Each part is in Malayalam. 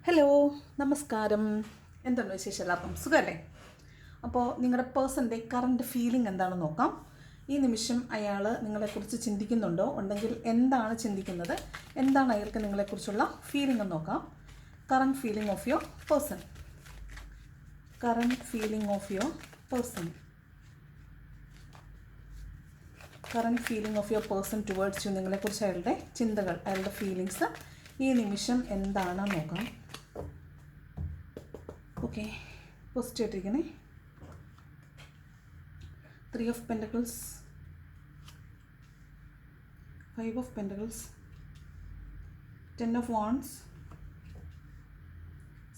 ഹലോ, നമസ്കാരം. എന്താണ് വിശേഷം? എല്ലാവർക്കും സുഖമല്ലേ? അപ്പോൾ നിങ്ങളുടെ പേഴ്സൻ്റെ കറണ്ട് ഫീലിംഗ് എന്താണെന്ന് നോക്കാം. ഈ നിമിഷം അയാൾ നിങ്ങളെക്കുറിച്ച് ചിന്തിക്കുന്നുണ്ടോ? ഉണ്ടെങ്കിൽ എന്താണ് ചിന്തിക്കുന്നത്? എന്താണ് അയാൾക്ക് നിങ്ങളെക്കുറിച്ചുള്ള ഫീലിംഗ് എന്ന് നോക്കാം. Current feeling of your person. Current feeling of your person. Current feeling of your person towards you. നിങ്ങളെക്കുറിച്ച് അയാളുടെ ചിന്തകൾ, അയാളുടെ ഫീലിങ്സ് ഈ നിമിഷം എന്താണെന്ന് നോക്കാം. ഓക്കെ, പോസിറ്റീവ് ആയിട്ടിരിക്കണേ. 3 of Pentacles, 5 of Pentacles, 10 of Wands,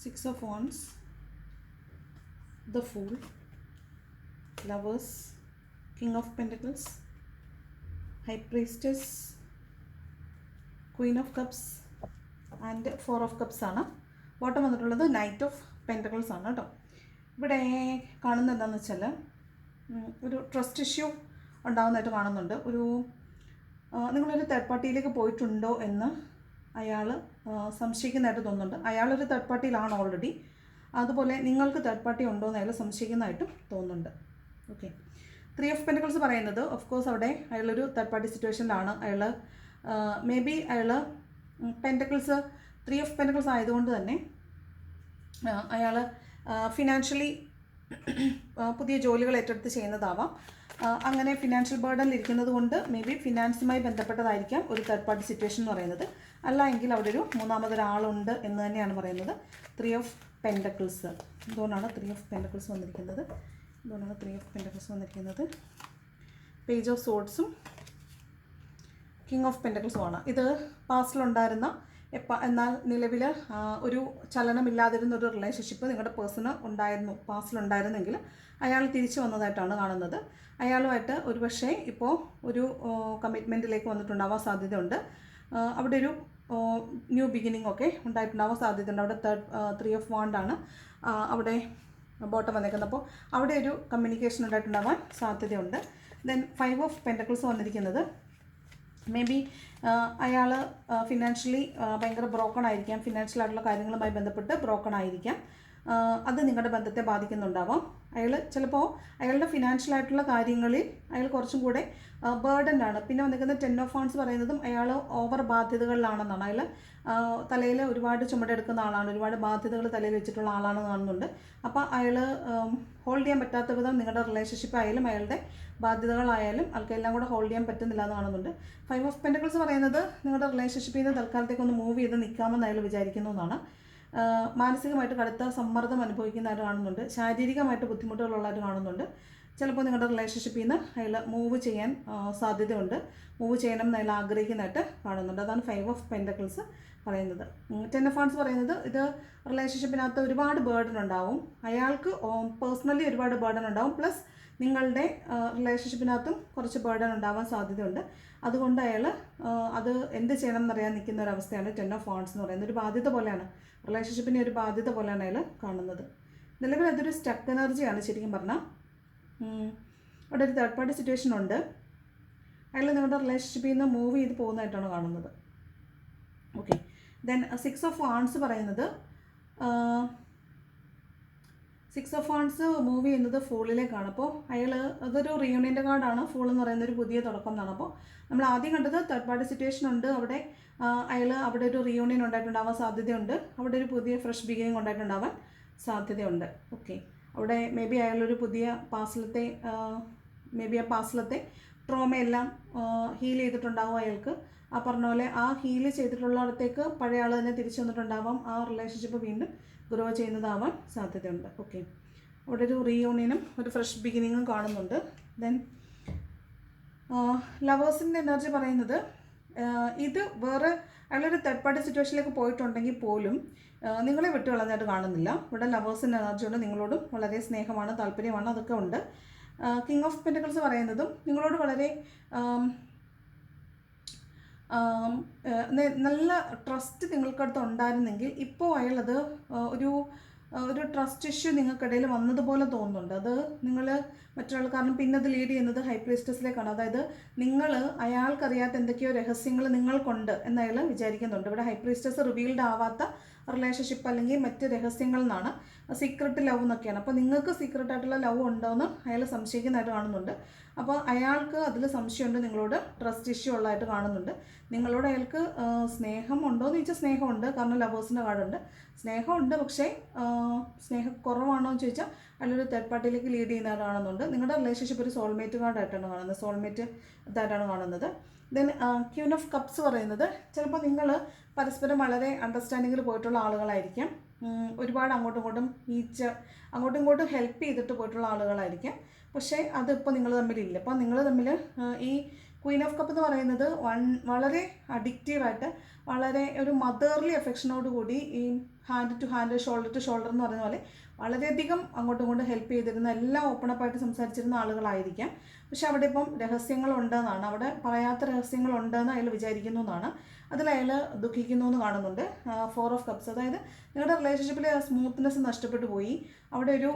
6 of Wands, the Fool, Lovers, King of Pentacles, High Priestess, Queen of Cups and 4 of Cups ആണ്. ബോട്ടം വന്നിട്ടുള്ളത് നൈറ്റ് ഓഫ് പെൻറ്റക്കിൾസ് ആണ് കേട്ടോ. ഇവിടെ കാണുന്നത് എന്താണെന്ന് വെച്ചാൽ ഒരു ട്രസ്റ്റ് ഇഷ്യൂ ഉണ്ടാകുന്നതായിട്ട് കാണുന്നുണ്ട്. നിങ്ങളൊരു തേർഡ് പാർട്ടിയിലേക്ക് പോയിട്ടുണ്ടോ എന്ന് അയാൾ സംശയിക്കുന്നതായിട്ട് തോന്നുന്നുണ്ട്. അയാളൊരു തേർഡ് പാർട്ടിയിലാണ് ഓൾറെഡി. അതുപോലെ നിങ്ങൾക്ക് തേർഡ് പാർട്ടി ഉണ്ടോ എന്ന് അയാൾ സംശയിക്കുന്നതായിട്ടും തോന്നുന്നുണ്ട്. ഓക്കെ, 3 of Pentacles പറയുന്നത് ഓഫ് കോഴ്സ് അവിടെ അയാളൊരു തേർഡ് പാർട്ടി സിറ്റുവേഷനിലാണ്. അയാൾ മേ ബി അയാൾ പെൻറ്റക്കിൾസ് 3 of Pentacles ആയതുകൊണ്ട് തന്നെ അയാൾ ഫിനാൻഷ്യലി പുതിയ ജോലികൾ ഏറ്റെടുത്ത് ചെയ്യുന്നതാവാം. അങ്ങനെ ഫിനാൻഷ്യൽ ബേർഡനിൽ ഇരിക്കുന്നത് കൊണ്ട് മേ ബി ഫിനാൻസുമായി ബന്ധപ്പെട്ടതായിരിക്കാം ഒരു തേർഡ് പാർട്ടി സിറ്റുവേഷൻ എന്ന് പറയുന്നത്. അല്ല എങ്കിൽ അവിടെ ഒരു മൂന്നാമതൊരാളുണ്ട് എന്ന് തന്നെയാണ് പറയുന്നത്. 3 of Pentacles എന്തുകൊണ്ടാണ് 3 of Pentacles വന്നിരിക്കുന്നത്? എന്തുകൊണ്ടാണ് 3 of Pentacles വന്നിരിക്കുന്നത്? പേജ് ഓഫ് സോർഡ്സും കിങ് ഓഫ് പെൻറ്റക്കിൾസും ആണ്. ഇത് പാസ്റ്റിലുണ്ടായിരുന്ന എന്നാൽ നിലവിൽ ഒരു ചലനമില്ലാതിരുന്ന ഒരു റിലേഷൻഷിപ്പ് നിങ്ങളുടെ പേഴ്സണ് ഉണ്ടായിരുന്നു, പാസ്റ്റിലുണ്ടായിരുന്നെങ്കിൽ അയാൾ തിരിച്ചു വന്നതായിട്ടാണ് കാണുന്നത്. അയാളുമായിട്ട് ഒരുപക്ഷെ ഇപ്പോൾ ഒരു കമ്മിറ്റ്മെൻറ്റിലേക്ക് വന്നിട്ടുണ്ടാവാൻ സാധ്യതയുണ്ട്. അവിടെ ഒരു ന്യൂ ബിഗിനിങ് ഒക്കെ ഉണ്ടായിട്ടുണ്ടാവാൻ സാധ്യതയുണ്ട്. അവിടെ 3 of Wands ആണ് അവിടെ ബോട്ടം വന്നേക്കുന്നത്. അപ്പോൾ അവിടെ ഒരു കമ്മ്യൂണിക്കേഷൻ ഉണ്ടായിട്ടുണ്ടാവാൻ സാധ്യതയുണ്ട്. ദെൻ 5 of Pentacles വന്നിരിക്കുന്നത് മേ ബി അയാൾ ഫിനാൻഷ്യലി ഭയങ്കര ബ്രോക്കൺ ആയിരിക്കാം. ഫിനാൻഷ്യലായിട്ടുള്ള കാര്യങ്ങളുമായി ബന്ധപ്പെട്ട് ബ്രോക്കൺ ആയിരിക്കാം. അത് നിങ്ങളുടെ ബന്ധത്തെ ബാധിക്കുന്നുണ്ടാവാം. അയാൾ ചിലപ്പോൾ അയാളുടെ ഫിനാൻഷ്യലായിട്ടുള്ള കാര്യങ്ങളിൽ അയാൾ കുറച്ചും കൂടെ ബേർഡൻഡ് ആണ്. പിന്നെ വന്നിരിക്കുന്ന 10 of Wands പറയുന്നതും അയാൾ ഓവർ ബാധ്യതകളിലാണെന്നാണ്. അയാൾ തലയിൽ ഒരുപാട് ചുമടെടുക്കുന്ന ആളാണ്, ഒരുപാട് ബാധ്യതകൾ തലയിൽ വെച്ചിട്ടുള്ള ആളാണെന്ന് കാണുന്നുണ്ട്. അപ്പോൾ അയാൾ ഹോൾഡ് ചെയ്യാൻ പറ്റാത്ത വിധം നിങ്ങളുടെ റിലേഷൻഷിപ്പ് ആയാലും അയാളുടെ ബാധ്യതകളായാലും ആൾക്കെല്ലാം കൂടെ ഹോൾഡ് ചെയ്യാൻ പറ്റുന്നില്ല എന്ന് കാണുന്നുണ്ട്. 5 of Pentacles പറയുന്നത് നിങ്ങളുടെ റിലേഷൻഷിപ്പിൽ നിന്ന് തൽക്കാലത്തേക്ക് ഒന്ന് മൂവ് ചെയ്ത് നിൽക്കാമെന്ന് അയാൾ വിചാരിക്കുന്നു എന്നാണ്. മാനസികമായിട്ട് കടുത്ത സമ്മർദ്ദം അനുഭവിക്കുന്നതായിട്ട് കാണുന്നുണ്ട്. ശാരീരികമായിട്ട് ബുദ്ധിമുട്ടുകളുള്ളതായിട്ട് കാണുന്നുണ്ട്. ചിലപ്പോൾ നിങ്ങളുടെ റിലേഷൻഷിപ്പിൽ നിന്ന് അയാൾ മൂവ് ചെയ്യാൻ സാധ്യതയുണ്ട്. മൂവ് ചെയ്യണം എന്ന് അയാൾ ആഗ്രഹിക്കുന്നതായിട്ട് കാണുന്നുണ്ട്. അതാണ് 5 of Pentacles പറയുന്നത്. 10 of Wands പറയുന്നത് ഇത് റിലേഷൻഷിപ്പിനകത്ത് ഒരുപാട് ബേർഡൻ ഉണ്ടാവും. അയാൾക്ക് പേഴ്സണലി ഒരുപാട് ബേർഡൻ ഉണ്ടാവും. പ്ലസ് നിങ്ങളുടെ റിലേഷൻഷിപ്പിനകത്തും കുറച്ച് ബേർഡൻ ഉണ്ടാവാൻ സാധ്യതയുണ്ട്. അതുകൊണ്ട് അയാൾ അത് എന്ത് ചെയ്യണം എന്നറിയാൻ നിൽക്കുന്ന ഒരവസ്ഥയാണ് 10 of Wands എന്ന് പറയുന്നത്. ഒരു ബാധ്യത പോലെയാണ്, റിലേഷൻഷിപ്പിനെ ഒരു ബാധ്യത പോലെയാണ് അയാൾ കാണുന്നത്. നിലവിൽ അതൊരു സ്റ്റക്ക് എനർജിയാണ് ശരിക്കും പറഞ്ഞാൽ. അവിടെ ഒരു തേർഡ് പാർട്ടി സിറ്റുവേഷൻ ഉണ്ട്. അയാൾ നിങ്ങളുടെ റിലേഷൻഷിപ്പിൽ നിന്ന് മൂവ് ചെയ്ത് പോകുന്നതായിട്ടാണ് കാണുന്നത്. ഓക്കെ, ദെൻ 6 of Wands പറയുന്നത് 6 of Wands മൂവ് ചെയ്യുന്നത് ഫൂളിലേക്കാണ്. അപ്പോൾ അയാൾ അതൊരു റിയൂണിയൻ്റെ കാർഡാണ്. ഫൂൾ എന്ന് പറയുന്ന ഒരു പുതിയ തുടക്കം എന്നാണ്. അപ്പോൾ നമ്മൾ ആദ്യം കണ്ടത് തേർഡ് പാർട്ടി സിറ്റുവേഷൻ ഉണ്ട്. അവിടെ അയാൾ അവിടെ ഒരു റിയൂണിയൻ ഉണ്ടായിട്ടുണ്ടാവാൻ സാധ്യതയുണ്ട്. അവിടെ ഒരു പുതിയ ഫ്രഷ് ബിഗിനിങ് ഉണ്ടായിട്ടുണ്ടാവാൻ സാധ്യതയുണ്ട്. ഓക്കെ, അവിടെ മേ ബി അയാളൊരു പുതിയ പാസ്റ്റിലത്തെ ആ പാസ്റ്റിലത്തെ ട്രോമയെല്ലാം ഹീൽ ചെയ്തിട്ടുണ്ടാവും അയാൾക്ക്. ആ പറഞ്ഞ പോലെ ആ ഹീൽ ചെയ്തിട്ടുള്ളിടത്തേക്ക് പഴയ ആൾ തന്നെ തിരിച്ചു വന്നിട്ടുണ്ടാവാം. ആ റിലേഷൻഷിപ്പ് വീണ്ടും ഗ്രോ ചെയ്യുന്നതാവാൻ സാധ്യതയുണ്ട്. ഓക്കെ, അവിടെ ഒരു റീയൂണിയനും ഒരു ഫ്രഷ് ബിഗിനിങ്ങും കാണുന്നുണ്ട്. ദെൻ ലവേഴ്സിൻ്റെ എനർജി പറയുന്നത് ഇത് വേറെ അയാളൊരു തേർഡ് പാർട്ടി സിറ്റുവേഷനിലേക്ക് പോയിട്ടുണ്ടെങ്കിൽ പോലും നിങ്ങളെ വിട്ടു കളഞ്ഞായിട്ട് കാണുന്നില്ല. ഇവിടെ ലവേഴ്സിൻ്റെ എനർജി ഉണ്ട്. നിങ്ങളോടും വളരെ സ്നേഹമാണ്, താല്പര്യമാണ്, അതൊക്കെ ഉണ്ട്. കിങ് ഓഫ് പെൻറ്റക്കിൾസ് പറയുന്നതും നിങ്ങളോട് വളരെ നല്ല ട്രസ്റ്റ് നിങ്ങൾക്കടുത്ത് ഉണ്ടായിരുന്നെങ്കിൽ ഇപ്പോൾ അയാളത് ഒരു ട്രസ്റ്റ് ഇഷ്യൂ നിങ്ങൾക്കിടയിൽ വന്നതുപോലെ തോന്നുന്നുണ്ട്. അത് നിങ്ങൾ മറ്റൊരാൾ കാരണം പിന്നെ അത് ലീഡ് ചെയ്യുന്നത് ഹൈ പ്രീസ്റ്റസിലേക്കാണ്. അതായത് നിങ്ങൾ അയാൾക്കറിയാത്ത എന്തൊക്കെയോ രഹസ്യങ്ങൾ നിങ്ങൾക്കുണ്ട് എന്നയാൾ വിചാരിക്കുന്നുണ്ട്. ഇവിടെ ഹൈ പ്രീസ്റ്റസ് റിവീൽഡ് ആവാത്ത റിലേഷൻഷിപ്പ് അല്ലെങ്കിൽ മറ്റ് രഹസ്യങ്ങൾ എന്നാണ്, സീക്രട്ട് ലവ് എന്നൊക്കെയാണ്. അപ്പോൾ നിങ്ങൾക്ക് സീക്രട്ടായിട്ടുള്ള ലവ് ഉണ്ടോയെന്ന് അയാൾ സംശയിക്കുന്നതായിട്ട് കാണുന്നുണ്ട്. അപ്പോൾ അയാൾക്ക് അതിൽ സംശയമുണ്ട്, നിങ്ങളോട് ട്രസ്റ്റ് ഇഷ്യൂ ഉള്ളതായിട്ട് കാണുന്നുണ്ട്. നിങ്ങളോട് അയാൾക്ക് സ്നേഹം ഉണ്ടോ എന്ന് ചോദിച്ചാൽ സ്നേഹമുണ്ട്, കാരണം ലവേഴ്സിൻ്റെ കാർഡുണ്ട്. സ്നേഹമുണ്ട്, പക്ഷേ സ്നേഹം കുറവാണോ എന്ന് ചോദിച്ചാൽ അതിലൊരു തേർഡ് പാർട്ടിയിലേക്ക് ലീഡ് ചെയ്യുന്നതായിട്ട് കാണുന്നുണ്ട്. നിങ്ങളുടെ റിലേഷൻഷിപ്പ് ഒരു സോൾമേറ്റ് കാർഡായിട്ടാണ് കാണുന്നത്, സോൾമേറ്റ് ഇതായിട്ടാണ് കാണുന്നത്. ദെൻ ക്യൂൻ ഓഫ് കപ്സ് പറയുന്നത് ചിലപ്പോൾ നിങ്ങൾ പരസ്പരം വളരെ അണ്ടർസ്റ്റാൻഡിങ്ങിൽ പോയിട്ടുള്ള ആളുകളായിരിക്കാം. ഒരുപാട് അങ്ങോട്ടും ഇങ്ങോട്ടും ഹെൽപ്പ് ചെയ്തിട്ട് പോയിട്ടുള്ള ആളുകളായിരിക്കാം. പക്ഷേ അതിപ്പോൾ നിങ്ങൾ തമ്മിലില്ല. അപ്പോൾ നിങ്ങൾ തമ്മിൽ ഈ ക്വീൻ ഓഫ് കപ്പ് എന്ന് പറയുന്നത് വളരെ അഡിക്റ്റീവായിട്ട്, വളരെ ഒരു മദർലി അഫെക്ഷനോട് കൂടി ഈ hand to hand, shoulder to shoulder എന്ന് പറയുന്ന പോലെ വളരെയധികം അങ്ങോട്ടും ഹെൽപ്പ് ചെയ്തിരുന്ന, എല്ലാം ഓപ്പണപ്പായിട്ട് സംസാരിച്ചിരുന്ന ആളുകളായിരിക്കാം. പക്ഷെ അവിടെ ഇപ്പം രഹസ്യങ്ങളുണ്ടെന്നാണ്, അവിടെ പറയാത്ത രഹസ്യങ്ങളുണ്ടെന്ന് അയാൾ വിചാരിക്കുന്നു എന്നാണ്. അതിൽ അയാൾ ദുഃഖിക്കുന്നു എന്ന് കാണുന്നുണ്ട്. 4 ഓഫ് കപ്സ്, അതായത് നിങ്ങളുടെ റിലേഷൻഷിപ്പിലെ സ്മൂത്ത്നെസ് നഷ്ടപ്പെട്ടു പോയി. അവിടെ ഒരു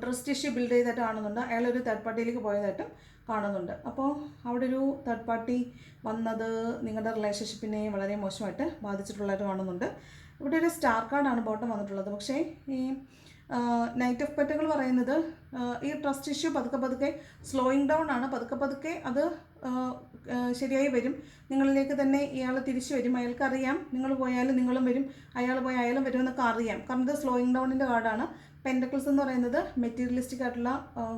ട്രസ്റ്റ് ഇഷ്യൂ ബിൽഡ് ചെയ്തിട്ട് കാണുന്നുണ്ട്. അയാളൊരു തേർഡ് പാർട്ടിയിലേക്ക് പോയതായിട്ടും കാണുന്നുണ്ട്. അപ്പോൾ അവിടെ ഒരു തേർഡ് പാർട്ടി വന്നത് നിങ്ങളുടെ റിലേഷൻഷിപ്പിനെ വളരെ മോശമായിട്ട് ബാധിച്ചിട്ടുള്ളതായിട്ട് കാണുന്നുണ്ട്. ഇവിടെ ഒരു സ്റ്റാർ കാർഡാണ് ബോട്ടം വന്നിട്ടുള്ളത്. പക്ഷേ ഈ നൈറ്റ് ഓഫ് പെറ്റകൾ പറയുന്നത് ഈ ട്രസ്റ്റ് ഇഷ്യൂ പതുക്കെ സ്ലോയിങ് ഡൗൺ ആണ്. പതുക്കെ അത് ശരിയായി വരും. നിങ്ങളിലേക്ക് തന്നെ ഇയാൾ തിരിച്ചു വരും. അയാൾക്കറിയാം നിങ്ങൾ പോയാലും നിങ്ങളും വരും, അയാൾ പോയി അയാളും വരും എന്നൊക്കെ അറിയാം. കാരണം ഇത് സ്ലോയിങ് ഡൗണിൻ്റെ കാർഡാണ്. പെൻറ്റക്കിൾസ് എന്ന് പറയുന്നത് മെറ്റീരിയലിസ്റ്റിക് ആയിട്ടുള്ള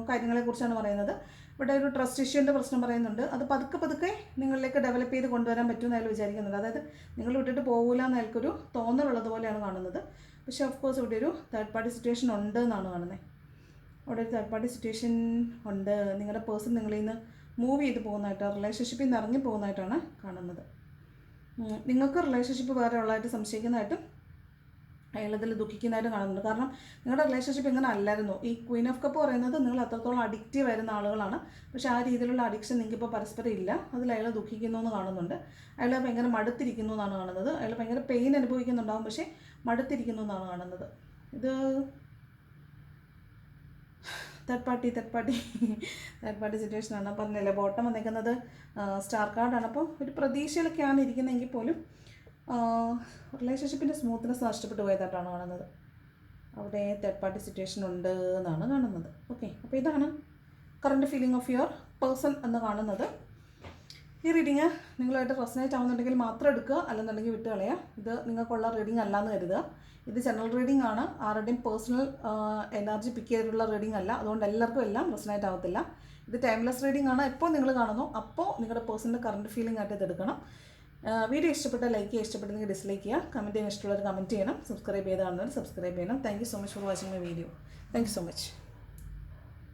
കാര്യങ്ങളെക്കുറിച്ചാണ് പറയുന്നത്. ഇവിടെ ഒരു ട്രസ്റ്റ് ഇഷ്യൂൻ്റെ പ്രശ്നം പറയുന്നുണ്ട്. അത് പതുക്കെ നിങ്ങളിലേക്ക് ഡെവലപ്പ് ചെയ്ത് കൊണ്ടുവരാൻ പറ്റുമെന്ന് അയാൾ വിചാരിക്കുന്നുണ്ട്. അതായത് നിങ്ങൾ വിട്ടിട്ട് പോകില്ല എന്ന് അയാൾക്കൊരു തോന്നലുള്ളതുപോലെയാണ് കാണുന്നത്. പക്ഷേ ഓഫ് കോഴ്സ് ഇവിടെ ഒരു തേർഡ് പാർട്ടി സിറ്റുവേഷൻ ഉണ്ട് എന്നാണ് കാണുന്നത്. അവിടെ ഒരു തേർഡ് പാർട്ടി സിറ്റുവേഷൻ ഉണ്ട്. നിങ്ങളുടെ പേഴ്സൺ നിങ്ങളിൽ നിന്ന് മൂവ് ചെയ്ത് പോകുന്നതായിട്ട്, റിലേഷൻഷിപ്പിൽ നിന്ന് ഇറങ്ങി പോകുന്നതായിട്ടാണ് കാണുന്നത്. നിങ്ങൾക്ക് റിലേഷൻഷിപ്പ് വേറെ ഉള്ളതായിട്ട് സംശയിക്കുന്നതായിട്ടും അയാളതിൽ ദുഃഖിക്കുന്നതായിട്ട് കാണുന്നുണ്ട്. കാരണം നിങ്ങളുടെ റിലേഷൻഷിപ്പ് ഇങ്ങനെ അല്ലായിരുന്നു. ഈ ക്വീൻ ഓഫ് കപ്പ് പറയുന്നത് നിങ്ങൾ അത്രത്തോളം അഡിക്റ്റീവ് ആയിരുന്ന ആളുകളാണ്. പക്ഷേ ആ രീതിയിലുള്ള അഡിക്ഷൻ നിങ്ങൾക്കിപ്പോൾ പരസ്പരം ഇല്ല. അതിൽ അയാൾ ദുഃഖിക്കുന്നു എന്ന് കാണുന്നുണ്ട്. അയാൾ ഭയങ്കര മടുത്തിരിക്കുന്നു എന്നാണ് കാണുന്നത്. അയാൾ ഭയങ്കര പെയിൻ അനുഭവിക്കുന്നുണ്ടാകും, പക്ഷേ മടുത്തിരിക്കുന്നു എന്നാണ് കാണുന്നത്. ഇത് തേർഡ് പാർട്ടി സിറ്റുവേഷനാണ്. പറഞ്ഞില്ലേ, ബോട്ടം വന്നിരിക്കുന്നത് സ്റ്റാർ കാർഡാണ്. അപ്പോൾ ഒരു പ്രതീക്ഷയിലൊക്കെയാണ് ഇരിക്കുന്നതെങ്കിൽ പോലും റിലേഷൻഷിപ്പിൻ്റെ സ്മൂത്ത്നെസ് നഷ്ടപ്പെട്ടു പോയതായിട്ടാണ് കാണുന്നത്. അവിടെ തേർഡ് പാർട്ടി സിറ്റുവേഷൻ ഉണ്ട് എന്നാണ് കാണുന്നത്. ഓക്കെ, അപ്പോൾ ഇതാണ് current feeling of your person എന്ന് കാണുന്നത്. ഈ റീഡിങ് നിങ്ങളായിട്ട് റെസനേറ്റ് ആവുന്നുണ്ടെങ്കിൽ മാത്രം എടുക്കുക, അല്ലെന്നുണ്ടെങ്കിൽ വിട്ട് കളയുക. ഇത് നിങ്ങൾക്കുള്ള റീഡിംഗ് അല്ലാന്ന് കരുതുക. ഇത് ജനറൽ റീഡിംഗ് ആണ്. ആരുടെയും പേഴ്സണൽ എനർജി പിക്ക് ചെയ്തിട്ടുള്ള റീഡിംഗ് അല്ല. അതുകൊണ്ട് എല്ലാവർക്കും എല്ലാം റെസനേറ്റ് ആവത്തില്ല. ഇത് ടൈംലെസ് റീഡിംഗ് ആണ്. എപ്പോൾ നിങ്ങൾ കാണുന്നു അപ്പോൾ നിങ്ങളുടെ പേഴ്സണിൻ്റെ കറണ്ട് ഫീലിംഗ് ആയിട്ട് ഇത് എടുക്കണം. വീഡിയോ ഇഷ്ടപ്പെട്ട ലൈക്ക് ചെയ്യുക, ഇഷ്ടപ്പെട്ടെങ്കിൽ ഡിസ്ലൈക്ക് ചെയ്യുക. കമൻറ്റ് ചെയ്യാൻ ഇഷ്ടമുള്ളവർ കമൻറ്റ് ചെയ്യണം. സബ്സ്ക്രൈബ് ചെയ്ത് കാണുന്നവർ സബ്സ്ക്രൈബ് ചെയ്യണം. Thank you so much for watching my video. Thank you so much.